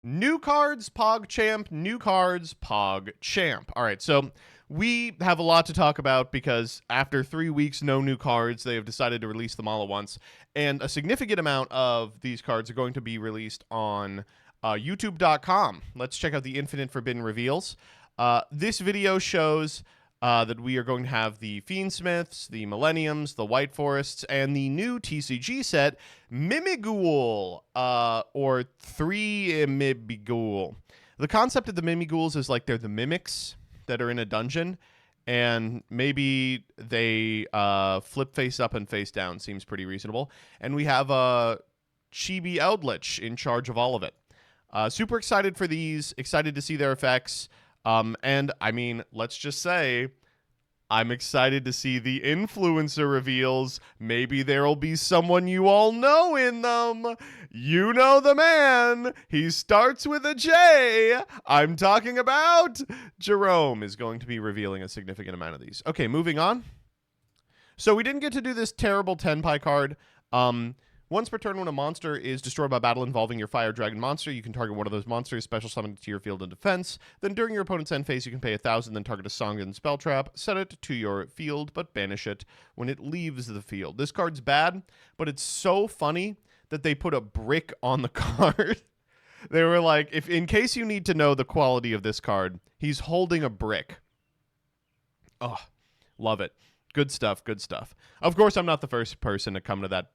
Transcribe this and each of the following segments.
New cards, PogChamp. New cards, PogChamp. All right, so we have a lot to talk about because after 3 weeks, no new cards, they have decided to release them all at once. And a significant amount of these cards are going to be released on YouTube.com. Let's check out the Infinite Forbidden Reveals. This video shows that we are going to have the Fiendsmiths, the Millenniums, the White Forests, and the new TCG set, Mimighoul, or 3 Mimighoul. The concept of the Mimighouls is like they're the mimics that are in a dungeon, and maybe they flip face up and face down. Seems pretty reasonable. And we have a Chibi Eldritch in charge of all of it. Super excited for these, excited to see their effects. And I mean, let's just say, I'm excited to see the influencer reveals. Maybe there'll be someone you all know in them. You know the man. He starts with a J. I'm talking about Jerome is going to be revealing a significant amount of these. Okay, moving on. So we didn't get to do this terrible Tenpai card. Once per turn, when a monster is destroyed by battle involving your Fire Dragon monster, you can target one of those monsters, special summon it to your field in defense. Then during your opponent's end phase, you can pay 1,000, then target a Song and Spell Trap, set it to your field, but banish it when it leaves the field. This card's bad, but it's so funny that they put a brick on the card. They were like, if in case you need to know the quality of this card, he's holding a brick. Oh, love it. Good stuff, good stuff. Of course, I'm not the first person to come to that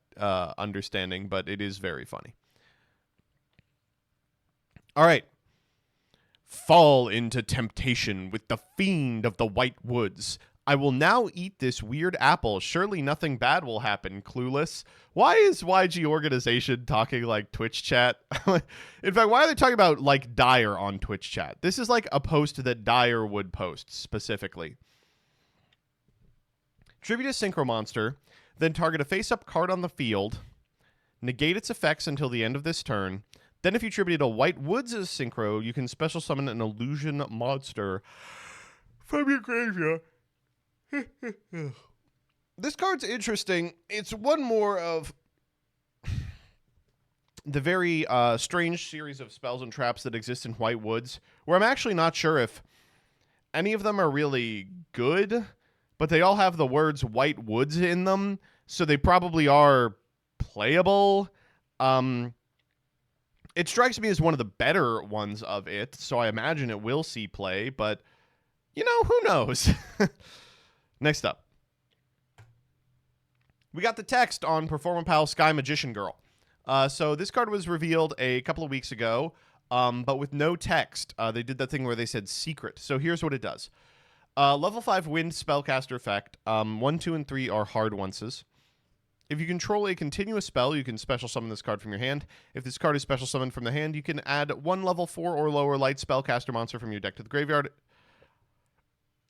understanding, but it is very funny. All right. Fall into temptation with the fiend of the White Woods. I will now eat this weird apple. Surely nothing bad will happen, clueless. Why is YG Organization talking like Twitch chat? In fact, why are they talking about like Dyer on Twitch chat? This is like a post that Dyer would post specifically. Tribute a Synchro Monster, then target a face-up card on the field, negate its effects until the end of this turn. Then if you tribute a White Woods as Synchro, you can special summon an illusion monster from your graveyard. This card's interesting. It's one more of the very strange series of spells and traps that exist in White Woods, where I'm actually not sure if any of them are really good, but they all have the words White Woods in them, so they probably are playable. It strikes me as one of the better ones of it, so I imagine it will see play, but, you know, who knows? Next up. We got the text on Performapal Sky Magician Girl. So this card was revealed a couple of weeks ago, but with no text. They did that thing where they said secret. So here's what it does. Level 5 Wind Spellcaster effect. 1, 2, and 3 are hard onces. If you control a continuous spell, you can special summon this card from your hand. If this card is special summoned from the hand, you can add 1 level 4 or lower light spellcaster monster from your deck to the graveyard.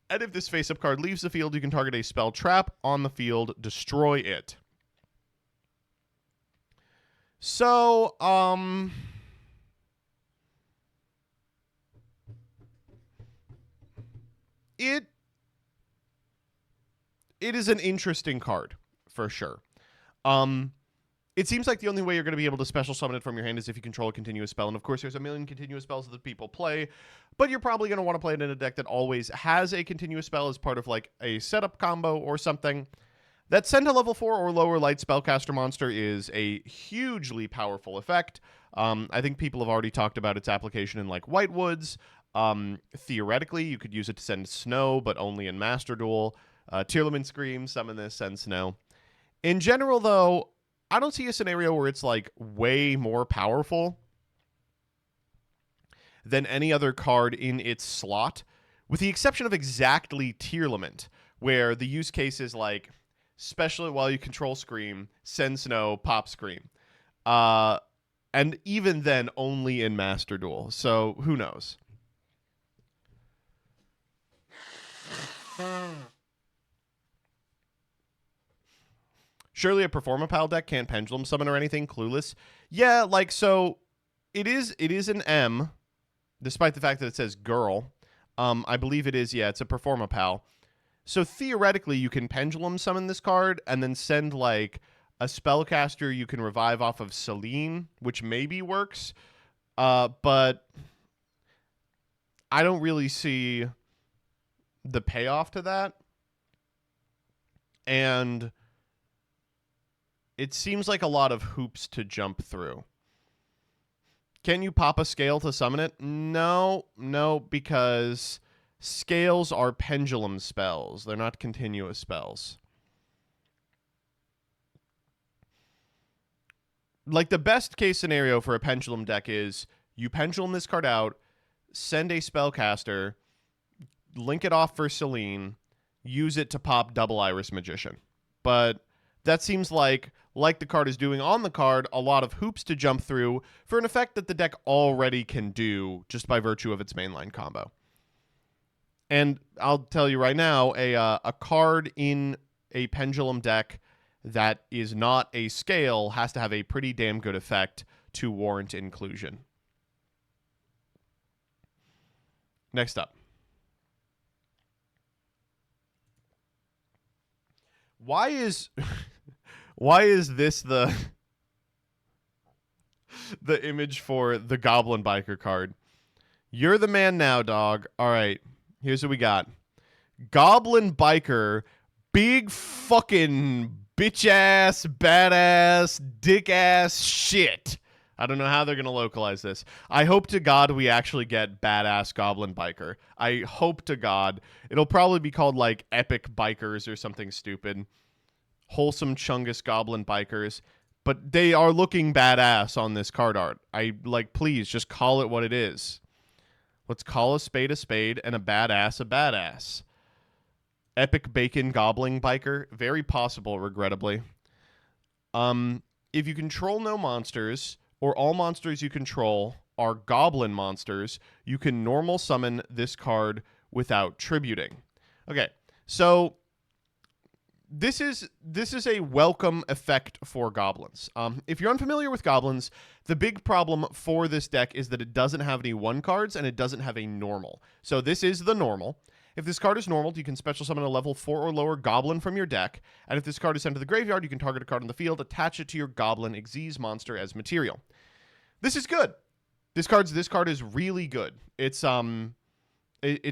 And if this face-up card leaves the field, you can target a spell trap on the field, destroy it. So, It is an interesting card, for sure. It seems like the only way you're going to be able to special summon it from your hand is if you control a continuous spell. And of course, there's a million continuous spells that people play, but you're probably going to want to play it in a deck that always has a continuous spell as part of like a setup combo or something. That send a level 4 or lower light spellcaster monster is a hugely powerful effect. I think people have already talked about its application in like White Woods. Theoretically, you could use it to send Snow, but only in Master Duel. Tearlament Scream, summon this, send Snow. In general, though, I don't see a scenario where it's like way more powerful than any other card in its slot, with the exception of exactly Tearlament, where the use case is like, especially while you control Scream, send Snow, pop Scream. And even then, only in Master Duel. So, who knows? Surely a Performapal deck can't Pendulum Summon or anything, clueless. Yeah, like, so, it is an M, despite the fact that it says girl. I believe it is, yeah, it's a Performapal. So theoretically, you can Pendulum Summon this card and then send, like, a spellcaster you can revive off of Celine, which maybe works. But I don't really see the payoff to that. And it seems like a lot of hoops to jump through. Can you pop a scale to summon it? No, because scales are pendulum spells. They're not continuous spells. Like, the best case scenario for a pendulum deck is you pendulum this card out, send a spellcaster, link it off for Celine, use it to pop Double Iris Magician. But that seems like the card is doing on the card, a lot of hoops to jump through for an effect that the deck already can do just by virtue of its mainline combo. And I'll tell you right now, a card in a pendulum deck that is not a scale has to have a pretty damn good effect to warrant inclusion. Next up. Why is this the image for the Goblin Biker card? You're the man now, dog. All right, here's what we got. Goblin Biker, big fucking bitch ass, badass, dick ass shit. I don't know how they're going to localize this. I hope to God we actually get badass Goblin Biker. I hope to God. It'll probably be called, like, Epic Bikers or something stupid. Wholesome Chungus Goblin Bikers. But they are looking badass on this card art. Please, just call it what it is. Let's call a spade and a badass. Epic Bacon Goblin Biker. Very possible, regrettably. If you control no monsters, or all monsters you control are goblin monsters, you can normal summon this card without tributing. Okay, so this is a welcome effect for goblins. If you're unfamiliar with goblins, the big problem for this deck is that it doesn't have any 1 cards and it doesn't have a normal. So this is the normal. If this card is normal, you can special summon a level 4 or lower goblin from your deck, and if this card is sent to the graveyard, you can target a card on the field, attach it to your goblin Xyz monster as material. This is good. This card is really good. It's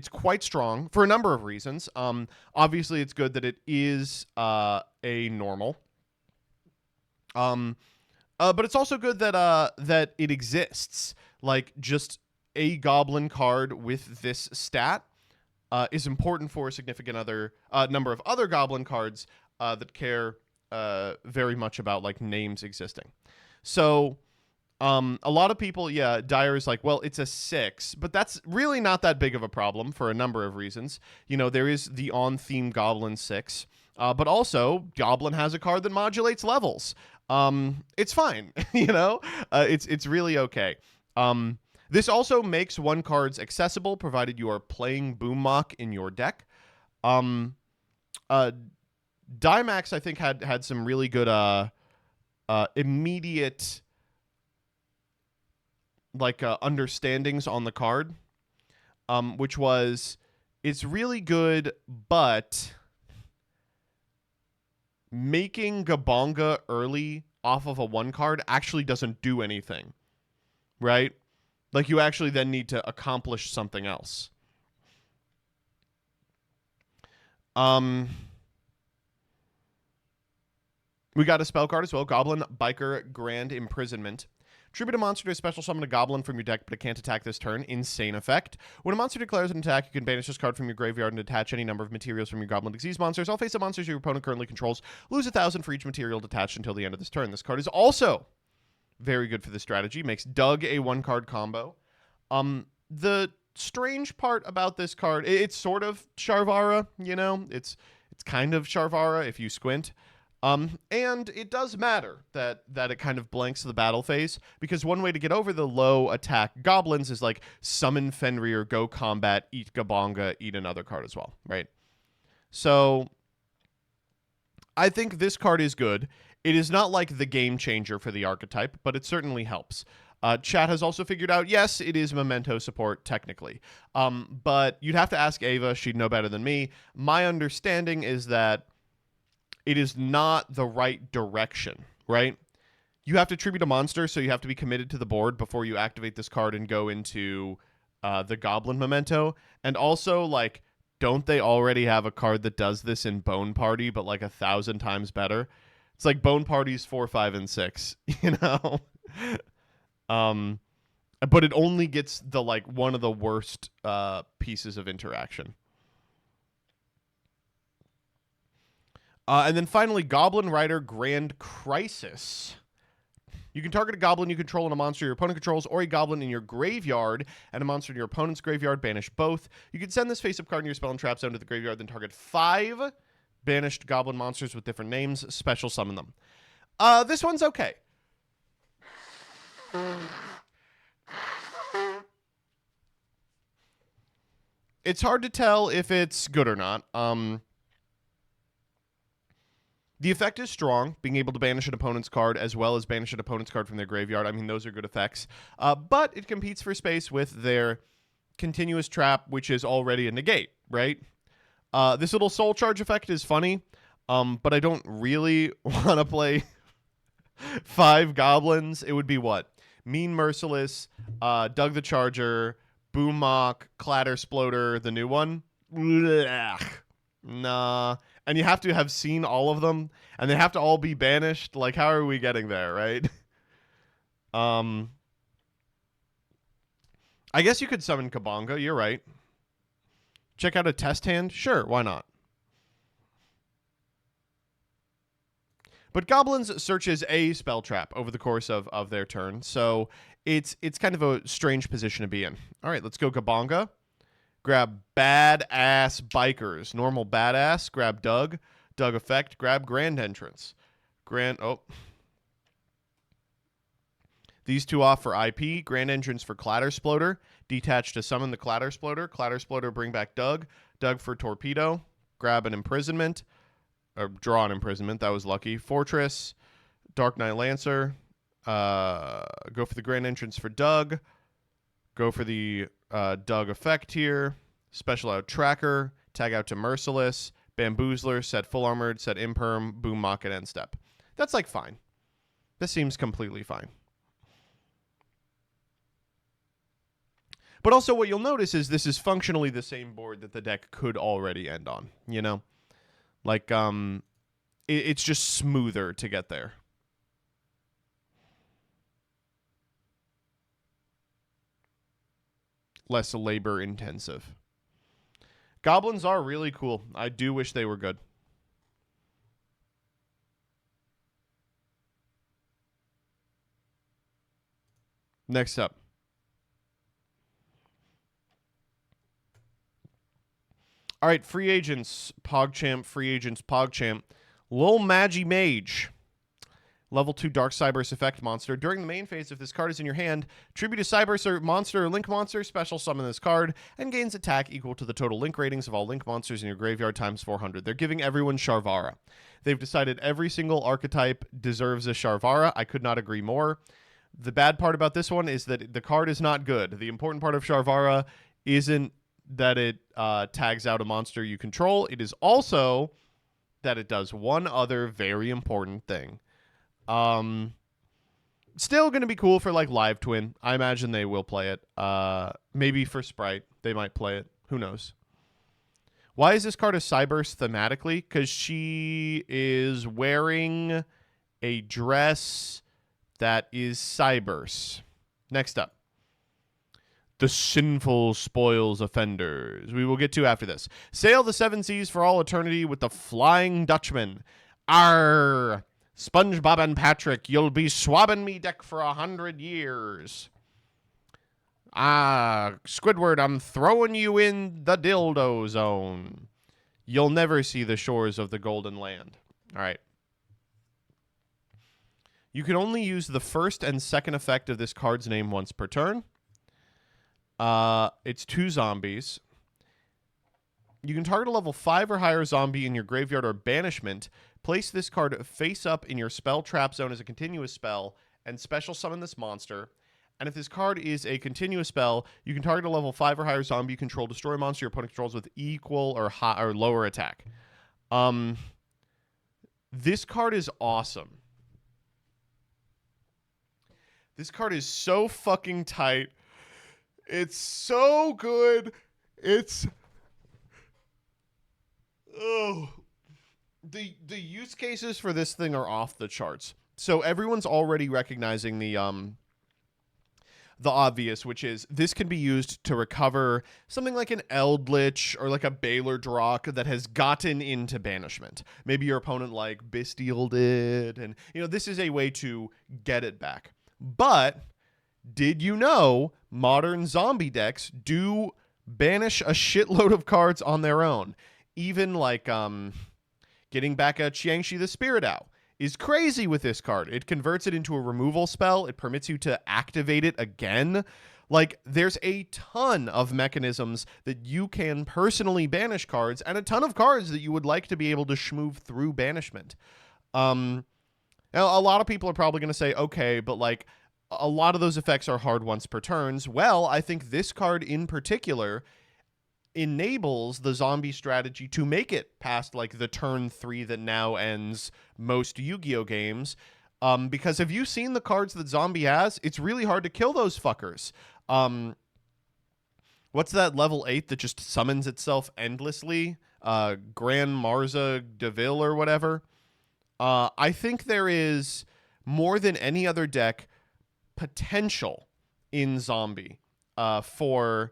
quite strong for a number of reasons. Obviously, it's good that it is a normal. But it's also good that it exists. Like, just a goblin card with this stat is important for a significant number of other goblin cards that care very much about, like, names existing. So a lot of people, Dyer is like, well, it's a 6, but that's really not that big of a problem for a number of reasons. You know, there is the on-theme Goblin 6, but also Goblin has a card that modulates levels. It's fine, you know? It's really okay. This also makes 1 cards accessible, provided you are playing Boommock in your deck. Dymax, I think, had some really good immediate understandings on the card, which was, it's really good, but making Gabonga early off of a 1 card actually doesn't do anything, right? Like, you actually then need to accomplish something else. We got a spell card as well, Goblin Biker Grand Imprisonment. Tribute a monster to special summon a goblin from your deck, but it can't attack this turn. Insane effect. When a monster declares an attack, you can banish this card from your graveyard and attach any number of materials from your Goblin Disease monsters. All face-up monsters your opponent currently controls lose 1,000 for each material detached until the end of this turn. This card is also very good for this strategy. Makes Doug a 1-card combo. The strange part about this card, it's sort of Sharvara, you know? It's kind of Sharvara if you squint. And it does matter that it kind of blanks the battle phase, because one way to get over the low attack goblins is, like, summon Fenrir, go combat, eat Gabonga, eat another card as well, right? So I think this card is good. It is not like the game changer for the archetype, but it certainly helps. Chat has also figured out, yes, it is Memento support, technically. But you'd have to ask Ava. She'd know better than me. My understanding is that it is not the right direction, right? You have to tribute a monster, so you have to be committed to the board before you activate this card and go into the Goblin Memento. And also, like, don't they already have a card that does this in Bone Party, but like 1,000 times better? It's like Bone Party's 4, 5, and 6, you know? But it only gets the like one of the worst pieces of interaction. And then finally, Goblin Rider Grand Crisis. You can target a goblin you control and a monster your opponent controls, or a goblin in your graveyard and a monster in your opponent's graveyard. Banish both. You can send this face-up card in your spell and trap zone to the graveyard, then target 5 banished goblin monsters with different names. Special summon them. This one's okay. It's hard to tell if it's good or not. The effect is strong, being able to banish an opponent's card as well as banish an opponent's card from their graveyard. I mean, those are good effects. But it competes for space with their continuous trap, which is already a negate, right? This little soul charge effect is funny, but I don't really want to play 5 goblins. It would be what? Mean Merciless, Doug the Charger, Boom Mock, Clatter Sploder, the new one. Blech. Nah. And you have to have seen all of them, and they have to all be banished. Like, how are we getting there, right? I guess you could summon Kabonga. You're right. Check out a test hand. Sure, why not? But Goblins searches a spell trap over the course of their turn, so it's kind of a strange position to be in. All right, let's go Kabonga. Grab Badass Bikers. Normal Badass. Grab Doug. Doug Effect. Grab Grand Entrance. These 2 off for IP. Grand Entrance for Clatter Sploder. Detach to summon the Clatter Sploder. Clatter Sploder bring back Doug. Doug for Torpedo. Grab an Imprisonment. Or draw an Imprisonment. That was lucky. Fortress. Dark Knight Lancer. Go for the Grand Entrance for Doug. Go for the Doug Effect here. Special out Tracker. Tag out to Merciless. Bamboozler. Set Full Armored. Set Imperm. Boom Mock and End Step. That's like fine. This seems completely fine. But also what you'll notice is this is functionally the same board that the deck could already end on, you know? Like, it's just smoother to get there. Less labor intensive. Goblins are really cool. I do wish they were good. Next up. All right, free agents, PogChamp, free agents, PogChamp. Lil Magi Mage. Level 2 Dark Cyberse effect monster. During the main phase, if this card is in your hand, tribute a Cyberse or monster or Link monster, special summon this card, and gains attack equal to the total Link ratings of all Link monsters in your graveyard times 400. They're giving everyone Sharvara. They've decided every single archetype deserves a Sharvara. I could not agree more. The bad part about this one is that the card is not good. The important part of Sharvara isn't that it tags out a monster you control. It is also that it does one other very important thing. Still going to be cool for like Live Twin. I imagine they will play it. Maybe for Sprite, they might play it. Who knows? Why is this card a Cyberse thematically? Because she is wearing a dress that is Cyberse. Next up. The Sinful Spoils Offenders. We will get to after this. Sail the 7 seas for all eternity with the Flying Dutchman. Arr! SpongeBob and Patrick, you'll be swabbing me deck for 100 years. Squidward, I'm throwing you in the dildo zone. You'll never see the shores of the Golden Land. All right. You can only use the first and second effect of this card's name once per turn. It's 2 zombies. You can target a level 5 or higher zombie in your graveyard or banishment. Place this card face up in your spell trap zone as a continuous spell, and special summon this monster. And if this card is a continuous spell, you can target a level 5 or higher zombie you control, destroy a monster your opponent controls with equal or high or lower attack. This card is awesome. This card is so fucking tight. It's so good. It's oh, the use cases for this thing are off the charts. So everyone's already recognizing the obvious, which is this can be used to recover something like an Eldritch or like a Baylor Drock that has gotten into banishment. Maybe your opponent like Bestialed it, and this is a way to get it back. But did you know modern zombie decks do banish a shitload of cards on their own? Even like getting back a Qiangxi the Spirit Owl is crazy with this card. It converts it into a removal spell. It permits you to activate it again. Like, there's a ton of mechanisms that you can personally banish cards, and a ton of cards that you would like to be able to schmoove through banishment. Now, a lot of people are probably going to say, okay, but like, a lot of those effects are hard once per turns. Well, I think this card in particular enables the zombie strategy to make it past like the turn 3 that now ends most Yu-Gi-Oh games. Because have you seen the cards that zombie has? It's really hard to kill those fuckers. What's that level 8 that just summons itself endlessly? Grand Marza Deville or whatever. I think there is more than any other deck potential in zombie for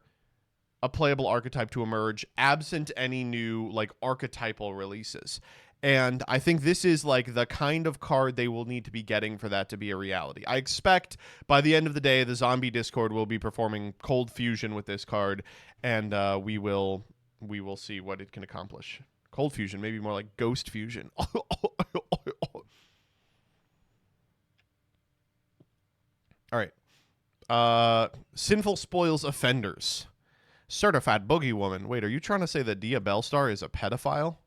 a playable archetype to emerge absent any new like archetypal releases. And I think this is like the kind of card they will need to be getting for that to be a reality. I expect by the end of the day, the zombie Discord will be performing Cold Fusion with this card, and we will see what it can accomplish. Cold Fusion, maybe more like Ghost Fusion. All right. Sinful Spoils Offenders. Certified Boogie Woman. Wait, are you trying to say that Dia Bellstar is a pedophile?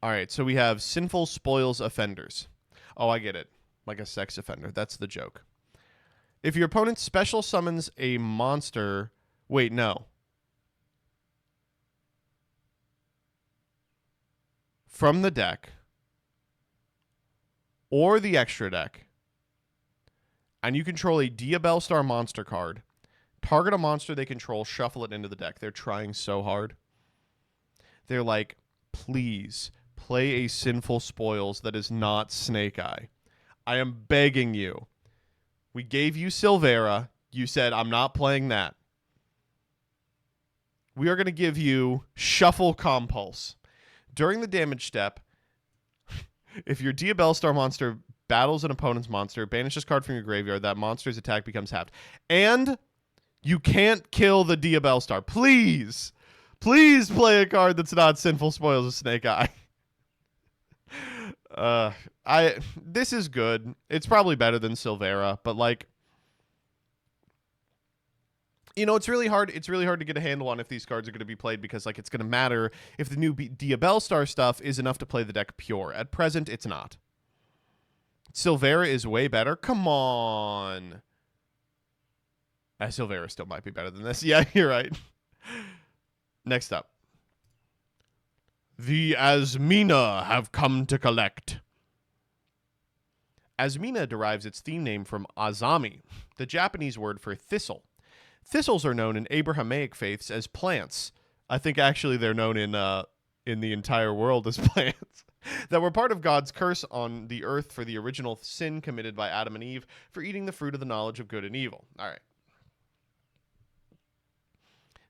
All right, so we have Sinful Spoils Offenders. Oh, I get it. Like a sex offender. That's the joke. If your opponent special summons a monster... Wait, no. From the deck or the extra deck, and you control a Dia Bellstar monster card, target a monster they control, shuffle it into the deck. They're trying so hard. They're like, please play a Sinful Spoils that is not Snake Eye. I am begging you. We gave you Silvera. You said, I'm not playing that. We are going to give you Shuffle Compulse. During the damage step, if your Dia Bellstar monster battles an opponent's monster, banish this card from your graveyard, that monster's attack becomes halved. And you can't kill the Dia Bellstar. Please. Please play a card that's not Sinful Spoils of Snake Eye. This is good. It's probably better than Silvera, but like, it's really hard. It's really hard to get a handle on if these cards are going to be played, because like it's going to matter if the new Dia Bellstar stuff is enough to play the deck pure. At present, it's not. Silvera is way better. Come on. Silvera still might be better than this. Yeah, you're right. Next up. The Asamina have come to collect. Asamina derives its theme name from azami, the Japanese word for thistle. Thistles are known in Abrahamic faiths as plants. I think actually they're known in the entire world as plants that were part of God's curse on the earth for the original sin committed by Adam and Eve for eating the fruit of the knowledge of good and evil. All right.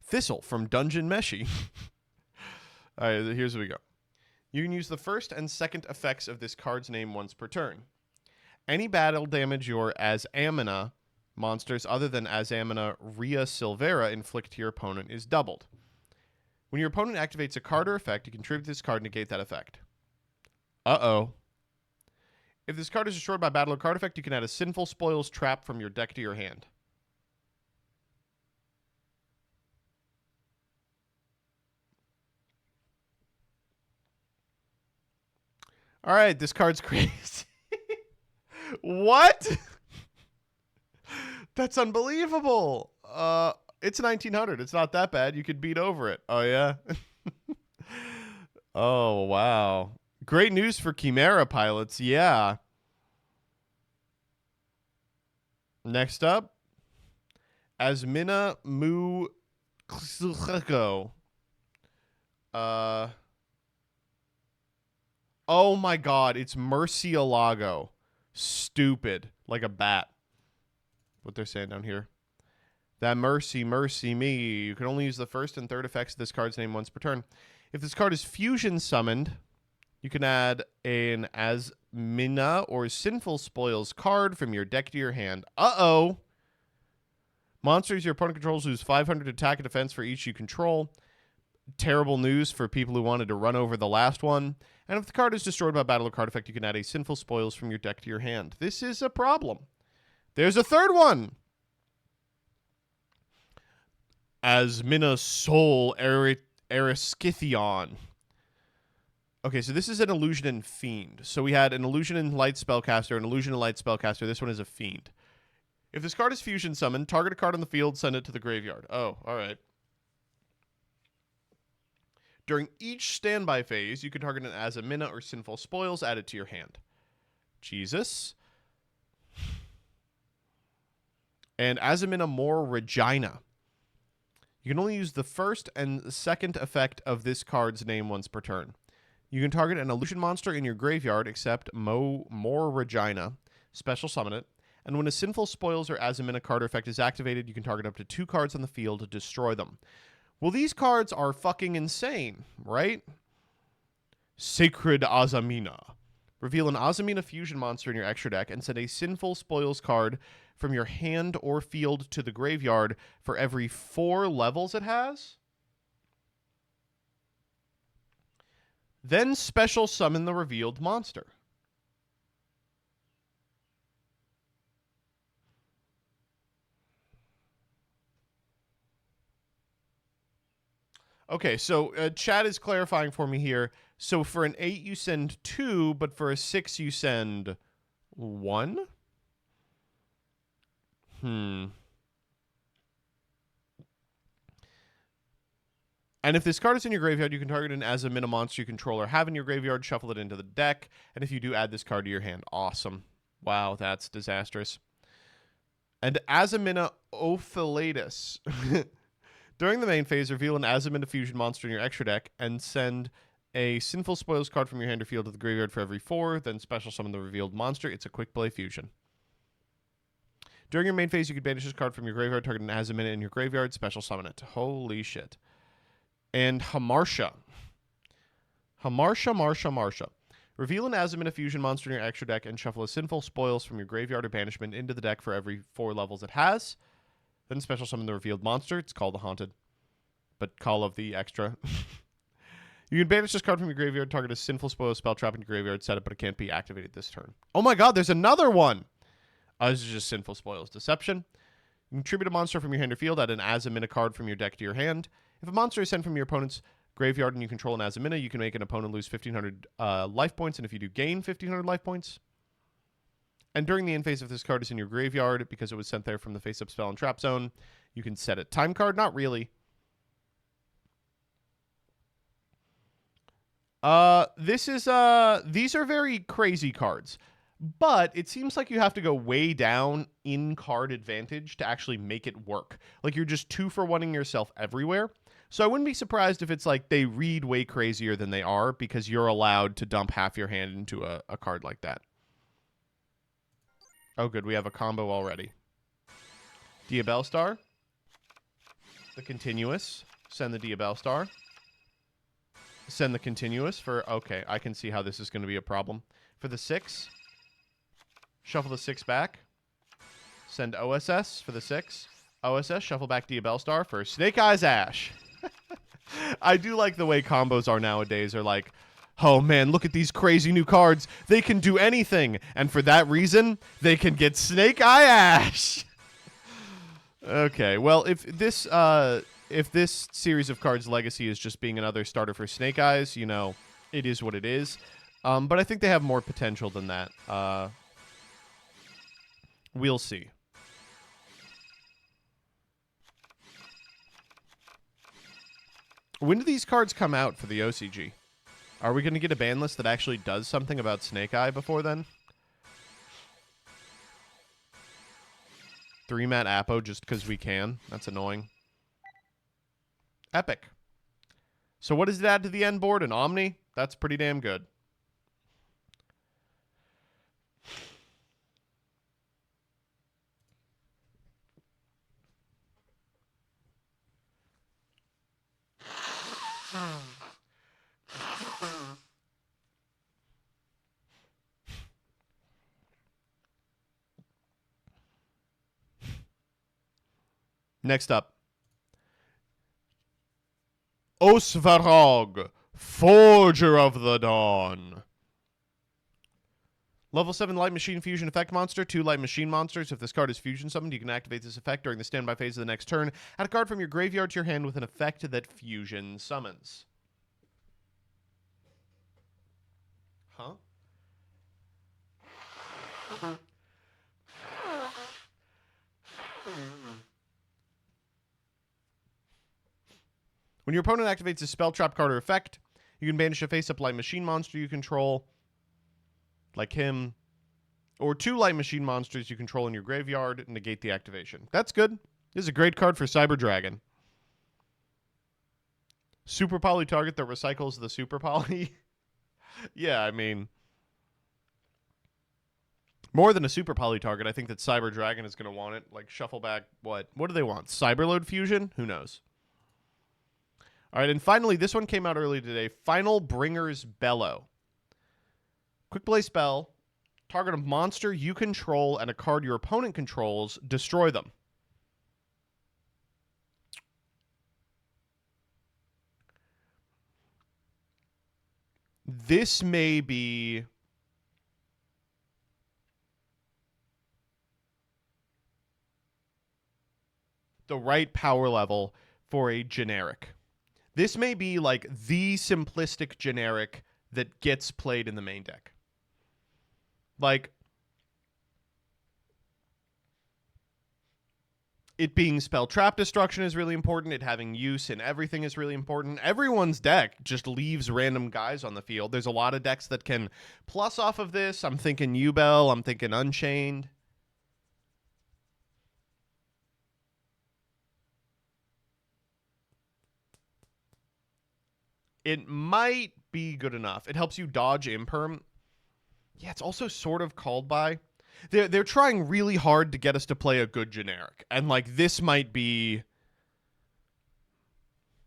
Thistle from Dungeon Meshi. All right, here's what we go. You can use the first and second effects of this card's name once per turn. Any battle damage your Asamina monsters other than Asamina Ria Silvera inflict to your opponent is doubled. When your opponent activates a card or effect, you can tribute this card and negate that effect. Uh-oh. If this card is destroyed by battle or card effect, you can add a Sinful Spoils trap from your deck to your hand. All right, this card's crazy. What? That's unbelievable. It's 1900. It's not that bad. You could beat over it. Oh, yeah? Oh, wow. Great news for Chimera pilots. Yeah. Next up, Asamina Mu Klsukeko. Oh my god, it's Murcielago. Stupid. Like a bat. What they're saying down here. That mercy me. You can only use the first and third effects of this card's name once per turn. If this card is fusion summoned, you can add an Asamina or Sinful Spoils card from your deck to your hand. Uh-oh. Monsters your opponent controls lose 500 attack and defense for each you control. Terrible news for people who wanted to run over the last one. And if the card is destroyed by battle or card effect, you can add a Sinful Spoils from your deck to your hand. This is a problem. There's a third one. Asamina Soul Eriskithion. Okay, so this is an Illusion and Fiend. So we had an Illusion and Light Spellcaster, an Illusion and Light Spellcaster. This one is a Fiend. If this card is fusion summoned, target a card on the field, send it to the graveyard. Oh, all right. During each standby phase, you can target an Asamina or Sinful Spoils, add it to your hand. Jesus. And Asamina More Regina. You can only use the first and second effect of this card's name once per turn. You can target an illusion monster in your graveyard, except More Regina, special summon it, and when a Sinful Spoils or Asamina card or effect is activated, you can target up to 2 cards on the field to destroy them. Well, these cards are fucking insane, right? Sacred Asamina. Reveal an Asamina fusion monster in your extra deck and send a Sinful Spoils card from your hand or field to the graveyard for every 4 levels it has. Then special summon the revealed monster. Okay, so chat is clarifying for me here. So for an 8, you send 2, but for a 6, you send 1? And if this card is in your graveyard, you can target an Asamina monster you control or have in your graveyard, shuffle it into the deck, and if you do, add this card to your hand. Awesome. Wow, that's disastrous. And Asamina Ophilatus. During the main phase, reveal an Asamina fusion monster in your extra deck and send a Sinful Spoils card from your hand or field to the graveyard for every 4, then special summon the revealed monster. It's a quick play fusion. During your main phase, you can banish this card from your graveyard, target an Asamina in your graveyard, special summon it. Holy shit. And Hamartia. Hamartia. Reveal an Asamina fusion monster in your extra deck and shuffle a Sinful Spoils from your graveyard or banishment into the deck for every 4 levels it has. Then special summon the revealed monster. It's called the Haunted, but call of the extra. You can banish this card from your graveyard, target a Sinful Spoils spell trap in your graveyard, set it, but it can't be activated this turn. Oh my god, there's another one! This is just Sinful Spoils Deception. You can tribute a monster from your hand or field, add an Asamina card from your deck to your hand. If a monster is sent from your opponent's graveyard and you control an Asamina, you can make an opponent lose 1,500 life points, and if you do, gain 1,500 life points. And during the end phase, if this card is in your graveyard, because it was sent there from the face-up spell and trap zone, you can set it. Time card? Not really. These are very crazy cards. But it seems like you have to go way down in card advantage to actually make it work. Like you're just 2-for-1ing yourself everywhere. So I wouldn't be surprised if it's like they read way crazier than they are because you're allowed to dump half your hand into a card like that. Oh, good. We have a combo already. Diabellstar. The Continuous. Send the Diabellstar. Send the Continuous for... Okay, I can see how this is going to be a problem. For the 6, shuffle the 6 back. Send OSS for the 6. OSS, shuffle back Diabellstar for Snake Eyes Ash. I do like the way combos are nowadays. Are like... Oh man, look at these crazy new cards. They can do anything. And for that reason, they can get Snake Eye Ash. Okay, well, if this series of cards Legacy is just being another starter for Snake Eyes, you know, it is what it is. But I think they have more potential than that. We'll see. When do these cards come out for the OCG? Are we going to get a ban list that actually does something about Snake Eye before then? 3-mat Apo just because we can. That's annoying. Epic. So what does it add to the end board? An Omni? That's pretty damn good. Next up. Oogforger, Forger of the Dawn. Level 7 Light Machine Fusion Effect Monster, 2 Light Machine Monsters. If this card is fusion summoned, you can activate this effect during the standby phase of the next turn. Add a card from your graveyard to your hand with an effect that fusion summons. Huh? When your opponent activates a spell, trap card, or effect, you can banish a face-up Light Machine Monster you control, like him, or 2 Light Machine Monsters you control in your graveyard and negate the activation. That's good. This is a great card for Cyber Dragon. Super Poly target that recycles the Super Poly. Yeah, I mean, more than a Super Poly target, I think that Cyber Dragon is going to want it. Like, shuffle back, what? What do they want? Cyberload Fusion? Who knows? All right, and finally, this one came out early today. Final Bringer's Bellow. Quick play spell. Target a monster you control and a card your opponent controls. Destroy them. This may be the right power level for a generic. This may be like the simplistic generic that gets played in the main deck. Like, it being spell trap destruction is really important. It having use in everything is really important. Everyone's deck just leaves random guys on the field. There's a lot of decks that can plus off of this. I'm thinking Ubel. I'm thinking Unchained. It might be good enough. It helps you dodge imperm. Yeah, it's also sort of called by. They're trying really hard to get us to play a good generic. And like this might be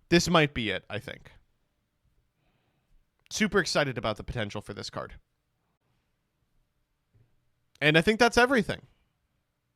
it, I think. Super excited about the potential for this card. And I think that's everything.